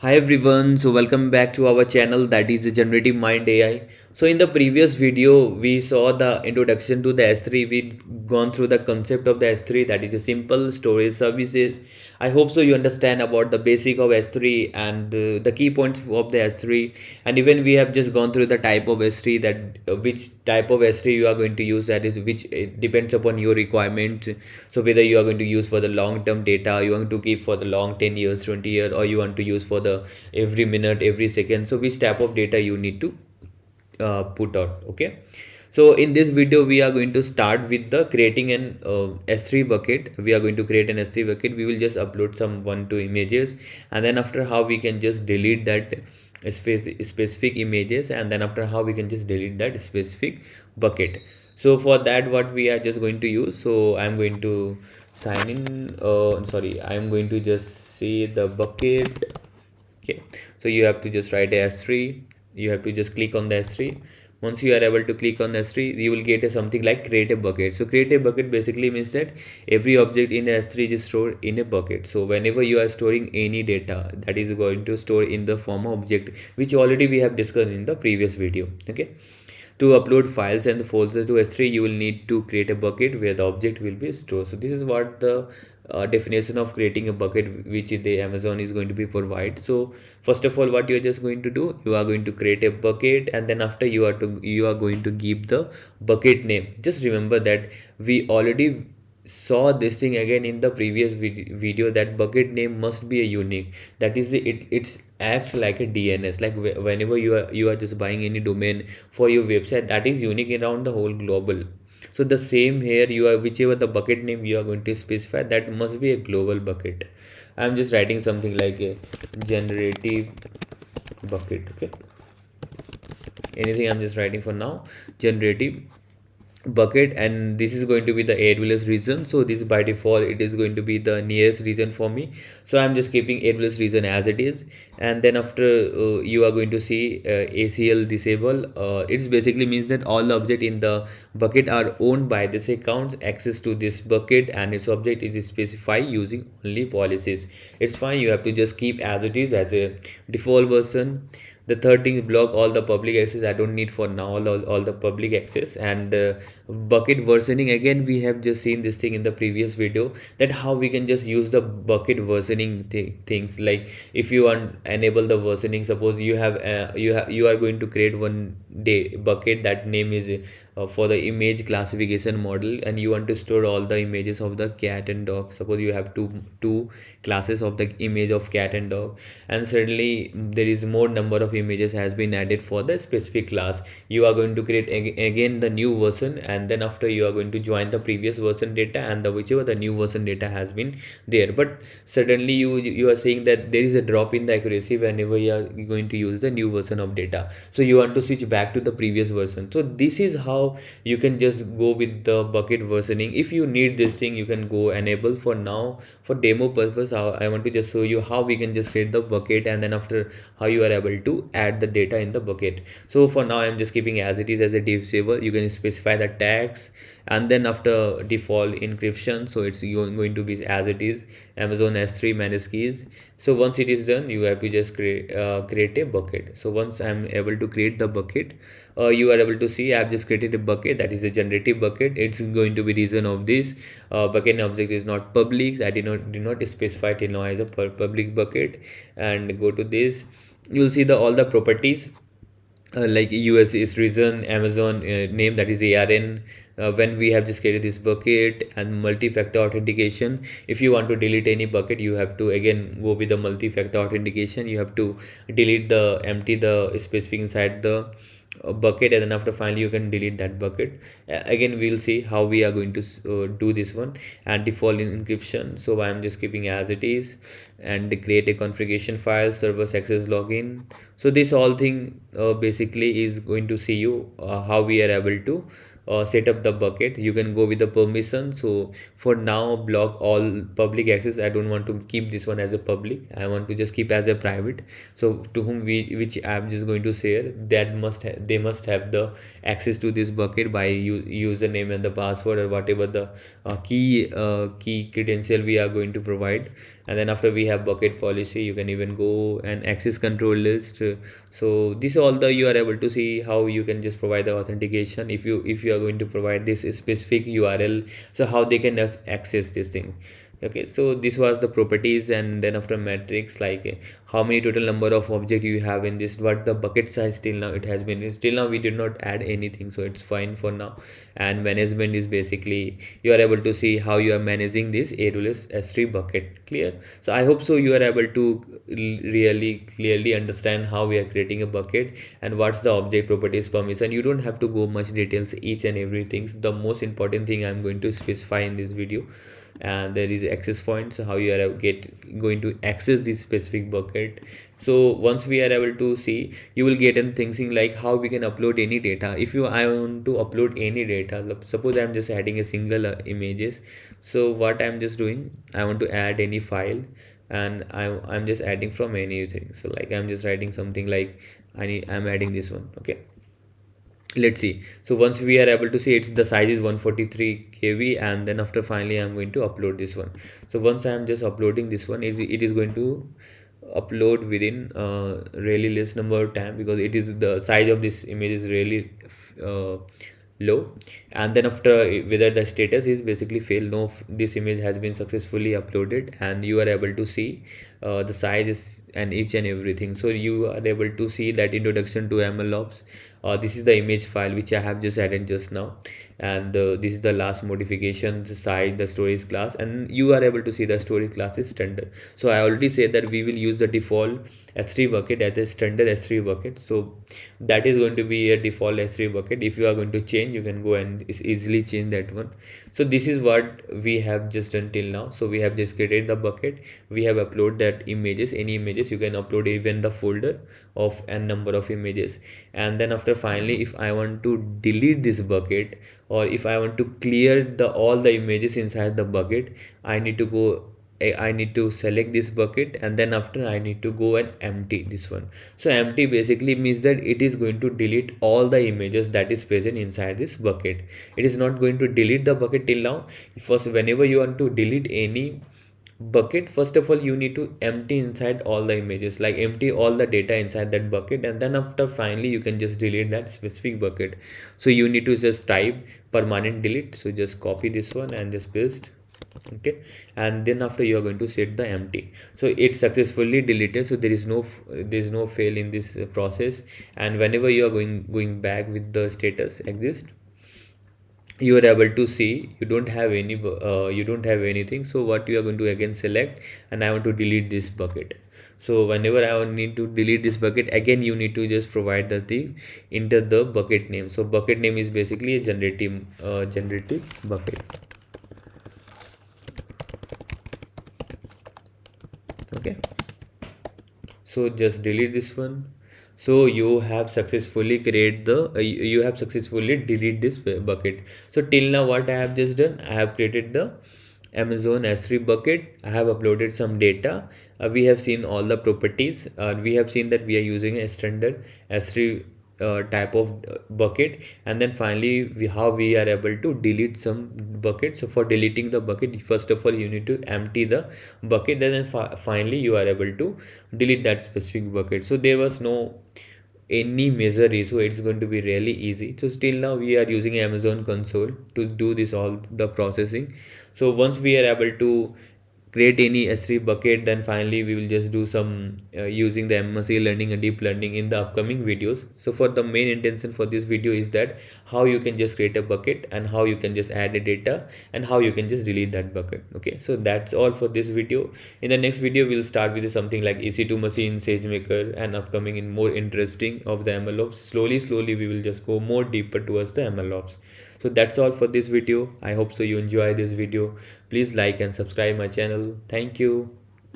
Hi everyone, so welcome back to our channel, that is Generative Mind AI. So in the previous video we saw the introduction to the S3. We'd gone through the concept of the S3, that is a simple storage services. I hope so you understand about the basic of S3 and the key points of the S3, and even we have just gone through the type of S3, that which type of S3 you are going to use, that is which it depends upon your requirement. So whether you are going to use for the long term data, you want to keep for the long 10 years, 20 years, or you want to use for the every minute, every second. So which type of data you need to put out. Okay, so in this video we are going to start with the creating an S3 bucket. We are going to create an S3 bucket. We will just upload some 1 2 images, and then after how we can just delete that specific images, and then after how we can just delete that specific bucket. So for that, what we are just going to use, so I'm going to sign in, sorry, I'm going to just say the bucket. Okay, so you have to just write S3. You have to just click on the S3. Once you are able to click on S3, you will get a something like create a bucket. So create a bucket basically means that every object in S3 is stored in a bucket. So whenever you are storing any data, that is going to store in the form of object, which already we have discussed in the previous video. Okay, to upload files and folders to S3, you will need to create a bucket where the object will be stored. So this is what the definition of creating a bucket which the Amazon is going to be provide. So first of all, what you are just going to do, you are going to create a bucket, and then after you are going to give the bucket name. Just remember that we already saw this thing again in the previous video, that bucket name must be a unique. That is it acts like a DNS, like whenever you are just buying any domain for your website, that is unique around the whole global. So the same here, you are whichever the bucket name you are going to specify, that must be a global bucket. I'm just writing something like a generative bucket. Okay, anything I'm just writing for now, generative bucket, and this is going to be the AWS region. So this by default it is going to be the nearest region for me, so I'm just keeping AWS region as it is. And then after you are going to see ACL disable. It basically means that all the object in the bucket are owned by this account. Access to this bucket and its object is specified using only policies. It's fine, you have to just keep as it is as a default version. The third thing is block all the public access. I don't need for now all the public access. And bucket versioning, again we have just seen this thing in the previous video, that how we can just use the bucket versioning things. Like if you want enable the versioning, suppose you are going to create one day bucket, that name is for the image classification model, and you want to store all the images of the cat and dog. Suppose you have two classes of the image of cat and dog, and suddenly there is more number of images has been added for the specific class. You are going to create again the new version, and then after you are going to join the previous version data and the whichever the new version data has been there. But suddenly you are saying that there is a drop in the accuracy whenever you are going to use the new version of data, so you want to switch back to the previous version. So this is how you can just go with the bucket versioning. If you need this thing, you can go enable. For now, for demo purpose, I want to just show you how we can just create the bucket, and then after how you are able to add the data in the bucket. So for now I'm just keeping as it is as a disable. You can specify the tags, and then after default encryption, so it's going to be as it is Amazon S3 managed keys. So once it is done, you have to just create a bucket. So once I'm able to create the bucket, you are able to see I've just created a bucket, that is a generative bucket. It's going to be reason of this bucket object is not public. I did not specify till now as a public bucket. And go to this, you'll see the all the properties, like US is reason, Amazon name, that is ARN. When we have just created this bucket, and multi-factor authentication. If you want to delete any bucket, you have to again go with the multi-factor authentication. You have to delete the empty the specific inside the bucket, and then after finally you can delete that bucket. Again we'll see how we are going to do this one. And default encryption, so I'm just keeping as it is. And create a configuration file, servers access login. So this all thing basically is going to see you how we are able to set up the bucket. You can go with the permission. So for now, block all public access. I don't want to keep this one as a public, I want to just keep as a private. So to whom which I'm just going to share, that they must have the access to this bucket by username and the password, or whatever the key credential we are going to provide. And then after we have bucket policy, you can even go and access control list. So this all the you are able to see how you can just provide the authentication if you are going to provide this specific URL, so how they can just access this thing. Okay, so this was the properties. And then after metrics, like how many total number of object you have in this, what the bucket size till now it has been. Still now we did not add anything, so it's fine for now. And management is basically you are able to see how you are managing this AWS S3 bucket. Clear? So I hope so you are able to really clearly understand how we are creating a bucket and what's the object properties permission. You don't have to go much details each and everything. So the most important thing I'm going to specify in this video, and there is access points, how you are going to access this specific bucket. So once we are able to see, you will get in thinking like how we can upload any data. If you I want to upload any data, suppose I'm just adding a single images. So what I'm just doing, I want to add any file, and I'm just adding from anything. So like I'm just writing something like I'm adding this one. Okay, let's see. So once we are able to see, it's the size is 143 kb, and then after finally I'm going to upload this one. So once I'm just uploading this one, it is going to upload within really less number of time, because it is the size of this image is really uh, low. And then after, whether the status is basically fail, no, this image has been successfully uploaded, and you are able to see the sizes and each and everything. So you are able to see that introduction to MLOps. This is the image file which I have just added just now, and this is the last modification, the size, the storage class, and you are able to see the storage class is standard. So I already said that we will use the default S3 bucket as a standard S3 bucket. So that is going to be a default S3 bucket. If you are going to change, you can go and easily change that one. So this is what we have just done till now. So we have just created the bucket, we have uploaded that images, any images. You can upload even the folder of n number of images. And then after finally, if I want to delete this bucket, or if I want to clear the all the images inside the bucket, I need to go, I need to select this bucket, and then after I need to go and empty this one. So empty basically means that it is going to delete all the images that is present inside this bucket. It is not going to delete the bucket till now. First, whenever you want to delete any bucket, first of all you need to empty inside all the images, like empty all the data inside that bucket, and then after finally you can just delete that specific bucket. So you need to just type permanent delete. So just copy this one and just paste. Okay, and then after you are going to set the empty. So it's successfully deleted, so there is no fail in this process. And whenever you are going back with the status exist, you are able to see you don't have any you don't have anything. So what you are going to again select, and I want to delete this bucket. So whenever I need to delete this bucket, again you need to just provide the thing, enter the bucket name. So bucket name is basically a generative bucket. Okay, so just delete this one. So you have successfully create the you have successfully delete this bucket. So till now what I have just done, I have created the Amazon S3 bucket. I have uploaded some data. We have seen all the properties. We have seen that we are using a standard S3 type of bucket. And then finally how we are able to delete some bucket. So for deleting the bucket, first of all you need to empty the bucket, then finally you are able to delete that specific bucket. So there was no any major issue, it's going to be really easy. So still now we are using Amazon console to do this all the processing. So once we are able to create any S3 bucket, then finally we will just do some using the machine learning and deep learning in the upcoming videos. So for the main intention for this video is that how you can just create a bucket, and how you can just add a data, and how you can just delete that bucket. Okay, so that's all for this video. In the next video we'll start with something like EC2 machine, SageMaker, and upcoming in more interesting of the MLOps. Slowly we will just go more deeper towards the MLOps. So that's all for this video. I hope so you enjoy this video. Please like and subscribe my channel. Thank you.